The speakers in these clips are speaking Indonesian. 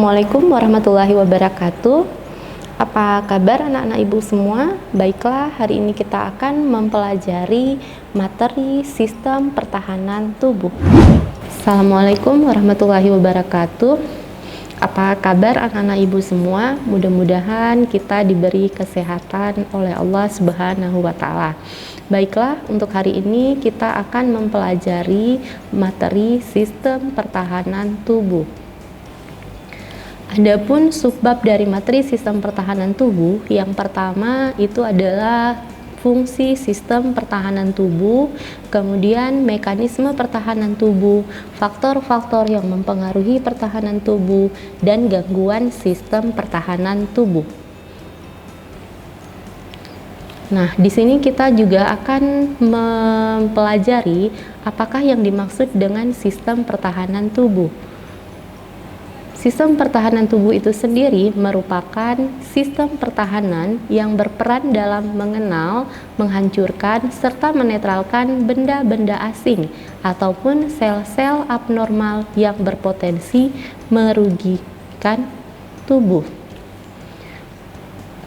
Assalamualaikum warahmatullahi wabarakatuh. Apa kabar anak-anak ibu semua? Baiklah, hari ini kita akan mempelajari materi sistem pertahanan tubuh. Assalamualaikum warahmatullahi wabarakatuh. Apa kabar anak-anak ibu semua? Mudah-mudahan kita diberi kesehatan oleh Allah Subhanahu wa Ta'ala. Baiklah, untuk hari ini kita akan mempelajari materi sistem pertahanan tubuh. Adapun subbab dari materi sistem pertahanan tubuh, yang pertama itu adalah fungsi sistem pertahanan tubuh, kemudian mekanisme pertahanan tubuh, faktor-faktor yang mempengaruhi pertahanan tubuh, dan gangguan sistem pertahanan tubuh. Nah, di sini kita juga akan mempelajari apakah yang dimaksud dengan sistem pertahanan tubuh. Sistem pertahanan tubuh itu sendiri merupakan sistem pertahanan yang berperan dalam mengenal, menghancurkan, serta menetralkan benda-benda asing ataupun sel-sel abnormal yang berpotensi merugikan tubuh.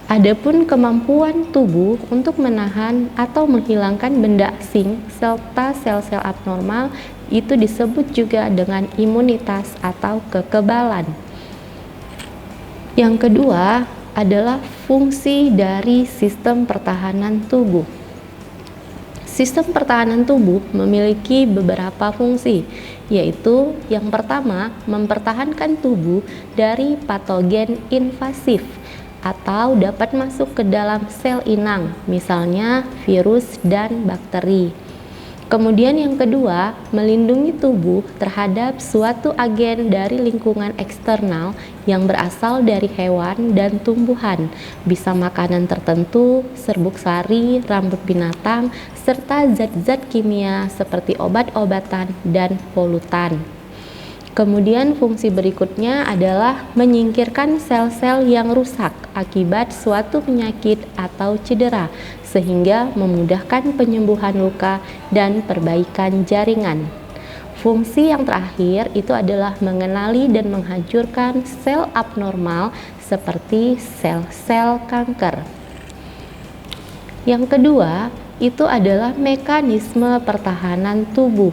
Adapun kemampuan tubuh untuk menahan atau menghilangkan benda asing serta sel-sel abnormal itu disebut juga dengan imunitas atau kekebalan. Yang kedua adalah fungsi dari sistem pertahanan tubuh. Sistem pertahanan tubuh memiliki beberapa fungsi, yaitu yang pertama, mempertahankan tubuh dari patogen invasif atau dapat masuk ke dalam sel inang, misalnya virus dan bakteri. Kemudian yang kedua, melindungi tubuh terhadap suatu agen dari lingkungan eksternal yang berasal dari hewan dan tumbuhan, bisa makanan tertentu, serbuk sari, rambut binatang, serta zat-zat kimia seperti obat-obatan dan polutan. Kemudian fungsi berikutnya adalah menyingkirkan sel-sel yang rusak akibat suatu penyakit atau cedera, sehingga memudahkan penyembuhan luka dan perbaikan jaringan. Fungsi yang terakhir itu adalah mengenali dan menghancurkan sel abnormal seperti sel-sel kanker. Yang kedua, itu adalah mekanisme pertahanan tubuh.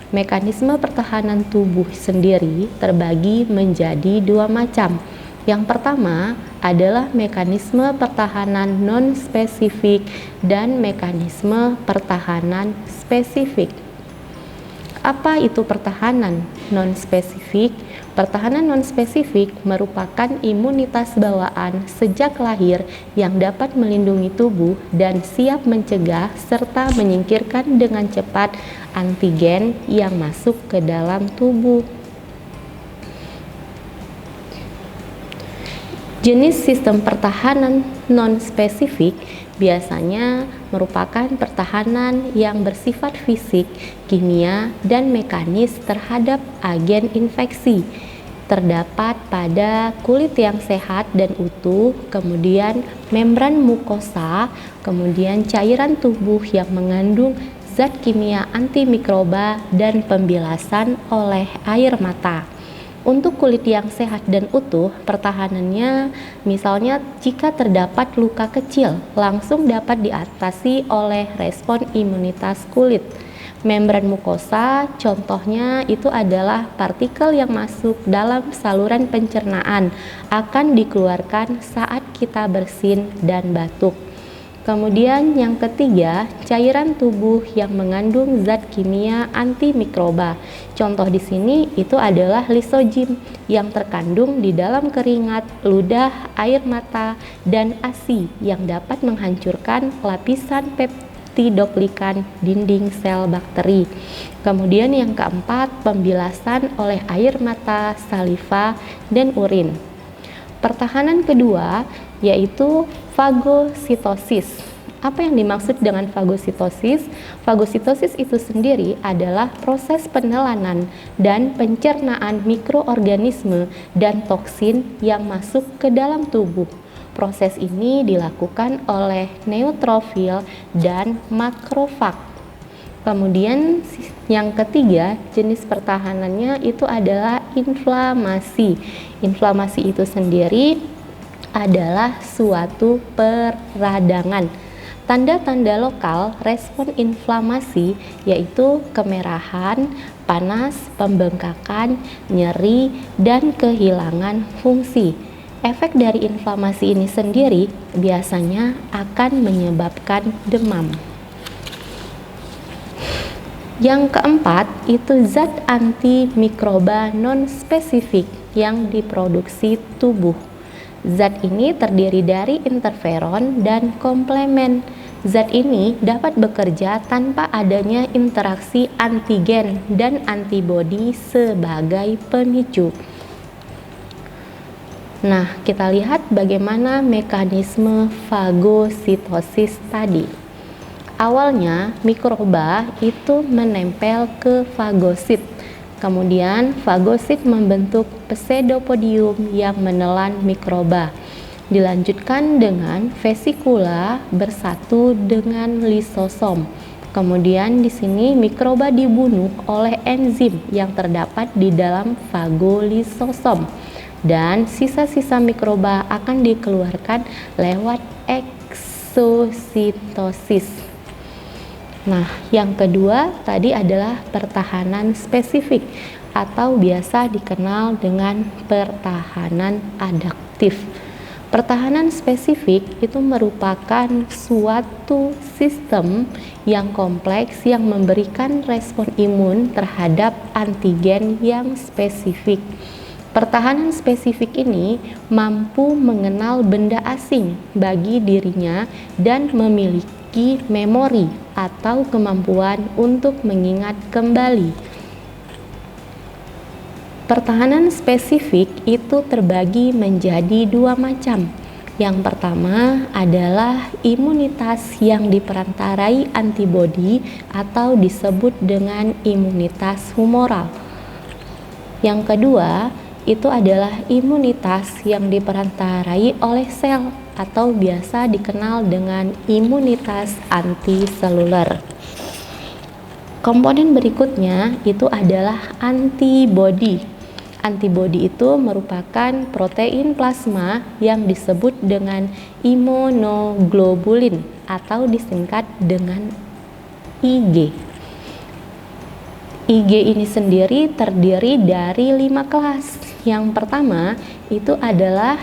Mekanisme pertahanan tubuh sendiri terbagi menjadi dua macam. Yang pertama adalah mekanisme pertahanan non-spesifik dan mekanisme pertahanan spesifik. Apa itu pertahanan non-spesifik? Pertahanan non-spesifik merupakan imunitas bawaan sejak lahir yang dapat melindungi tubuh dan siap mencegah serta menyingkirkan dengan cepat antigen yang masuk ke dalam tubuh. Jenis sistem pertahanan non-spesifik biasanya merupakan pertahanan yang bersifat fisik, kimia, dan mekanis terhadap agen infeksi. Terdapat pada kulit yang sehat dan utuh, kemudian membran mukosa, kemudian cairan tubuh yang mengandung zat kimia antimikroba dan pembilasan oleh air mata. Untuk kulit yang sehat dan utuh, pertahanannya misalnya jika terdapat luka kecil, langsung dapat diatasi oleh respon imunitas kulit. Membran mukosa contohnya itu adalah partikel yang masuk dalam saluran pencernaan, akan dikeluarkan saat kita bersin dan batuk. Kemudian yang ketiga, cairan tubuh yang mengandung zat kimia antimikroba. Contoh di sini itu adalah lisojim yang terkandung di dalam keringat, ludah, air mata, dan ASI yang dapat menghancurkan lapisan peptidoglikan dinding sel bakteri. Kemudian yang keempat, pembilasan oleh air mata, saliva, dan urin. Pertahanan kedua yaitu fagositosis. Apa yang dimaksud dengan fagositosis? Fagositosis itu sendiri adalah proses penelanan dan pencernaan mikroorganisme dan toksin yang masuk ke dalam tubuh. Proses ini dilakukan oleh neutrofil dan makrofag. Kemudian yang ketiga, jenis pertahanannya itu adalah inflamasi. Inflamasi itu sendiri adalah suatu peradangan. Tanda-tanda lokal respon inflamasi yaitu kemerahan, panas, pembengkakan, nyeri, dan kehilangan fungsi. Efek dari inflamasi ini sendiri biasanya akan menyebabkan demam. Yang keempat, itu zat antimikroba non-spesifik yang diproduksi tubuh. Zat ini terdiri dari interferon dan komplemen. Zat ini dapat bekerja tanpa adanya interaksi antigen dan antibodi sebagai pemicu. Nah, kita lihat bagaimana mekanisme fagositosis tadi. Awalnya mikroba itu menempel ke fagosit. Kemudian fagosit membentuk pseudopodium yang menelan mikroba. Dilanjutkan dengan vesikula bersatu dengan lisosom. Kemudian di sini mikroba dibunuh oleh enzim yang terdapat di dalam fagolisosom. Dan sisa-sisa mikroba akan dikeluarkan lewat eksositosis. Nah, yang kedua tadi adalah pertahanan spesifik atau biasa dikenal dengan pertahanan adaptif. Pertahanan spesifik itu merupakan suatu sistem yang kompleks yang memberikan respon imun terhadap antigen yang spesifik. Pertahanan spesifik ini mampu mengenal benda asing bagi dirinya dan memiliki memori atau kemampuan untuk mengingat kembali. Pertahanan spesifik itu terbagi menjadi dua macam. Yang pertama adalah imunitas yang diperantarai antibodi atau disebut dengan imunitas humoral. Yang kedua itu adalah imunitas yang diperantarai oleh sel atau biasa dikenal dengan imunitas antiseluler. Komponen berikutnya itu adalah antibodi. Antibodi itu merupakan protein plasma yang disebut dengan imunoglobulin atau disingkat dengan Ig. Ig ini sendiri terdiri dari 5 kelas. Yang pertama itu adalah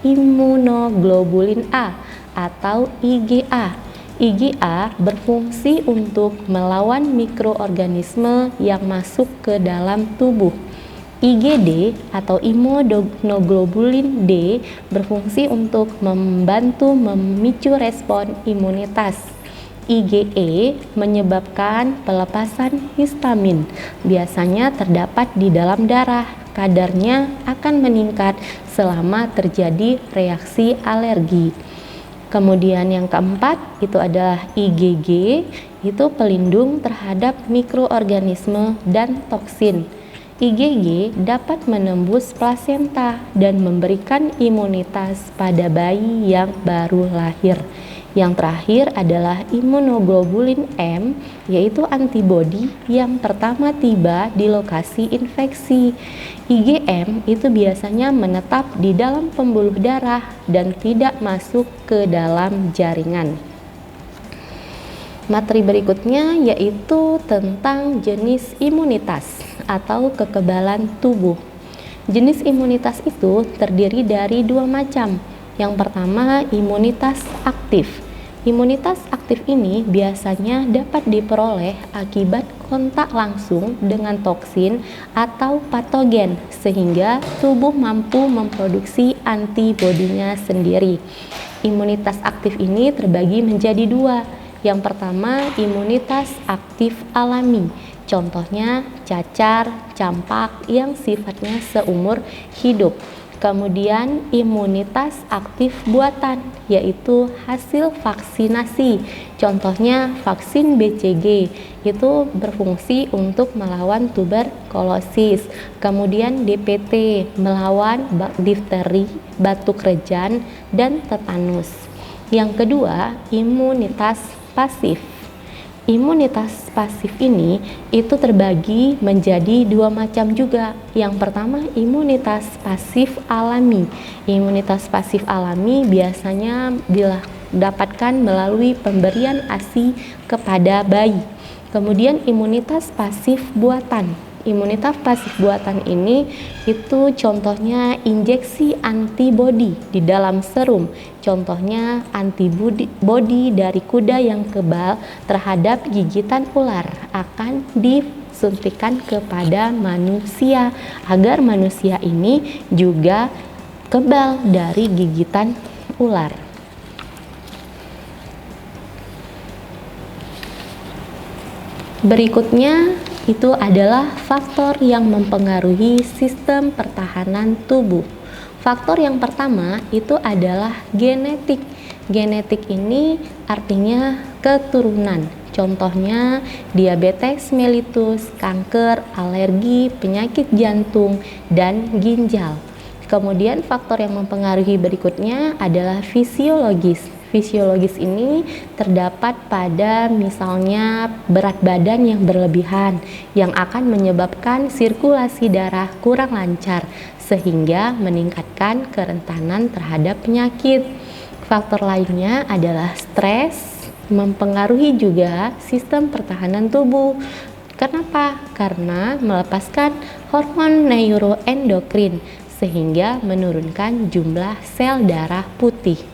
imunoglobulin A atau IgA. IgA berfungsi untuk melawan mikroorganisme yang masuk ke dalam tubuh. IgD atau imunoglobulin D berfungsi untuk membantu memicu respon imunitas. IgE menyebabkan pelepasan histamin, biasanya terdapat di dalam darah. Kadarnya akan meningkat selama terjadi reaksi alergi. Kemudian yang keempat itu adalah IgG, itu pelindung terhadap mikroorganisme dan toksin. IgG dapat menembus plasenta dan memberikan imunitas pada bayi yang baru lahir. Yang terakhir adalah imunoglobulin M, yaitu antibodi yang pertama tiba di lokasi infeksi. IgM itu biasanya menetap di dalam pembuluh darah dan tidak masuk ke dalam jaringan. Materi berikutnya yaitu tentang jenis imunitas atau kekebalan tubuh. Jenis imunitas itu terdiri dari dua macam. Yang pertama, imunitas aktif. Imunitas aktif ini biasanya dapat diperoleh akibat kontak langsung dengan toksin atau patogen, sehingga tubuh mampu memproduksi antibodinya sendiri. Imunitas aktif ini terbagi menjadi dua. Yang pertama, imunitas aktif alami. Contohnya cacar, campak yang sifatnya seumur hidup. Kemudian imunitas aktif buatan, yaitu hasil vaksinasi. Contohnya vaksin BCG itu berfungsi untuk melawan tuberkulosis. Kemudian DPT melawan difteri, batuk rejan, dan tetanus. Yang kedua, imunitas pasif. Imunitas pasif ini itu terbagi menjadi dua macam juga. Yang pertama, imunitas pasif alami. Imunitas pasif alami biasanya didapatkan melalui pemberian ASI kepada bayi. Kemudian imunitas pasif buatan. Imunitas pasif buatan ini itu contohnya injeksi antibodi di dalam serum. Contohnya antibodi dari kuda yang kebal terhadap gigitan ular akan disuntikan kepada manusia agar manusia ini juga kebal dari gigitan ular. Berikutnya itu adalah faktor yang mempengaruhi sistem pertahanan tubuh. Faktor yang pertama itu adalah genetik. Genetik ini artinya keturunan. Contohnya diabetes mellitus, kanker, alergi, penyakit jantung, dan ginjal. Kemudian faktor yang mempengaruhi berikutnya adalah fisiologis. Fisiologis ini terdapat pada misalnya berat badan yang berlebihan yang akan menyebabkan sirkulasi darah kurang lancar sehingga meningkatkan kerentanan terhadap penyakit. Faktor lainnya adalah stres, mempengaruhi juga sistem pertahanan tubuh. Kenapa? Karena melepaskan hormon neuroendokrin sehingga menurunkan jumlah sel darah putih.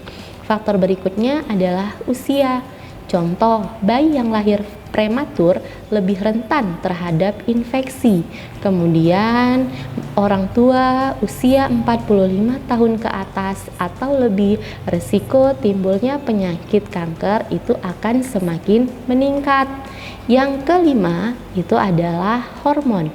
Faktor berikutnya adalah usia. Contoh, bayi yang lahir prematur lebih rentan terhadap infeksi. Kemudian, orang tua usia 45 tahun ke atas atau lebih, risiko timbulnya penyakit kanker itu akan semakin meningkat. Yang kelima, itu adalah hormon.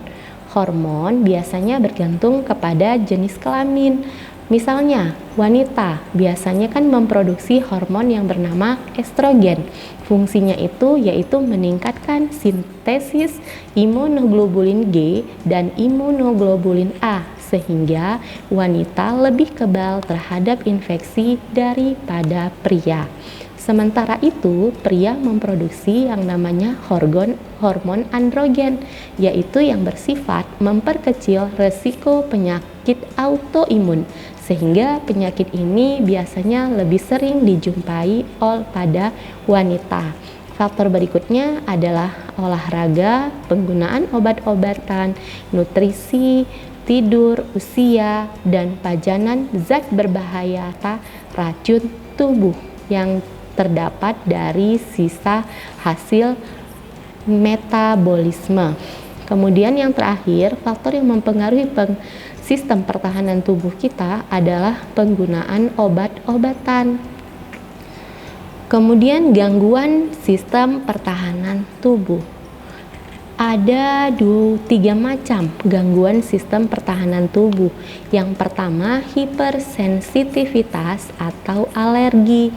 Hormon biasanya bergantung kepada jenis kelamin. Misalnya, wanita biasanya kan memproduksi hormon yang bernama estrogen. Fungsinya itu yaitu meningkatkan sintesis imunoglobulin G dan imunoglobulin A sehingga wanita lebih kebal terhadap infeksi daripada pria. Sementara itu, pria memproduksi yang namanya hormon androgen, yaitu yang bersifat memperkecil resiko penyakit autoimun, sehingga penyakit ini biasanya lebih sering dijumpai pada wanita. Faktor berikutnya adalah olahraga, penggunaan obat-obatan, nutrisi, tidur, usia, dan pajanan zat berbahaya atau racun tubuh yang terdapat dari sisa hasil metabolisme. Kemudian yang terakhir, faktor yang mempengaruhi sistem pertahanan tubuh kita adalah penggunaan obat-obatan. Kemudian gangguan sistem pertahanan tubuh. Ada 3 macam gangguan sistem pertahanan tubuh. Yang pertama, hipersensitivitas atau alergi.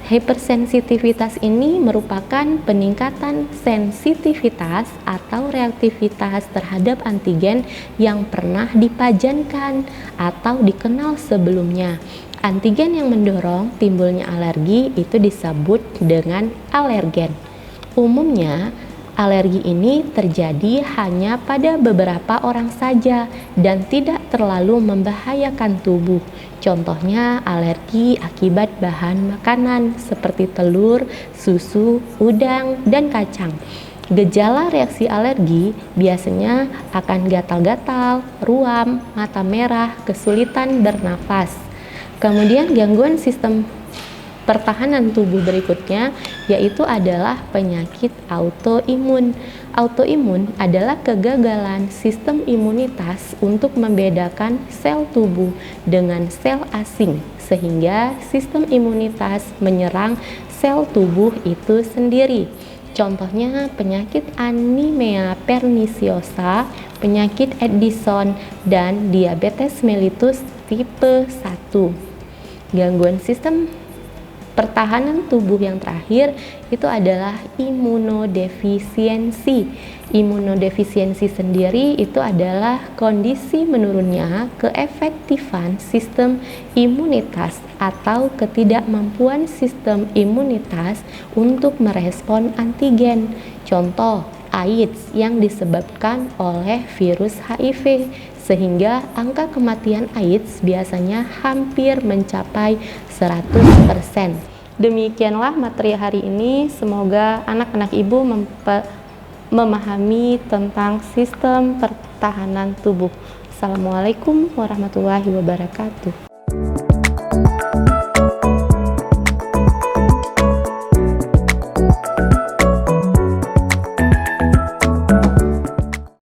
Hipersensitivitas ini merupakan peningkatan sensitivitas atau reaktivitas terhadap antigen yang pernah dipajankan atau dikenal sebelumnya. Antigen yang mendorong timbulnya alergi itu disebut dengan alergen. Umumnya, alergi ini terjadi hanya pada beberapa orang saja dan tidak terlalu membahayakan tubuh. Contohnya alergi akibat bahan makanan seperti telur, susu, udang, dan kacang. Gejala reaksi alergi biasanya akan gatal-gatal, ruam, mata merah, kesulitan bernafas. Kemudian gangguan sistem pertahanan tubuh berikutnya yaitu adalah penyakit autoimun. Autoimun adalah kegagalan sistem imunitas untuk membedakan sel tubuh dengan sel asing sehingga sistem imunitas menyerang sel tubuh itu sendiri. Contohnya penyakit anemia perniciosa, penyakit Addison, dan diabetes mellitus tipe 1. Gangguan sistem pertahanan tubuh yang terakhir itu adalah imunodefisiensi. Imunodefisiensi sendiri itu adalah kondisi menurunnya keefektifan sistem imunitas atau ketidakmampuan sistem imunitas untuk merespon antigen. Contoh, AIDS yang disebabkan oleh virus HIV, sehingga angka kematian AIDS biasanya hampir mencapai 100%. Demikianlah materi hari ini, semoga anak-anak ibu memahami tentang sistem pertahanan tubuh. Assalamualaikum warahmatullahi wabarakatuh.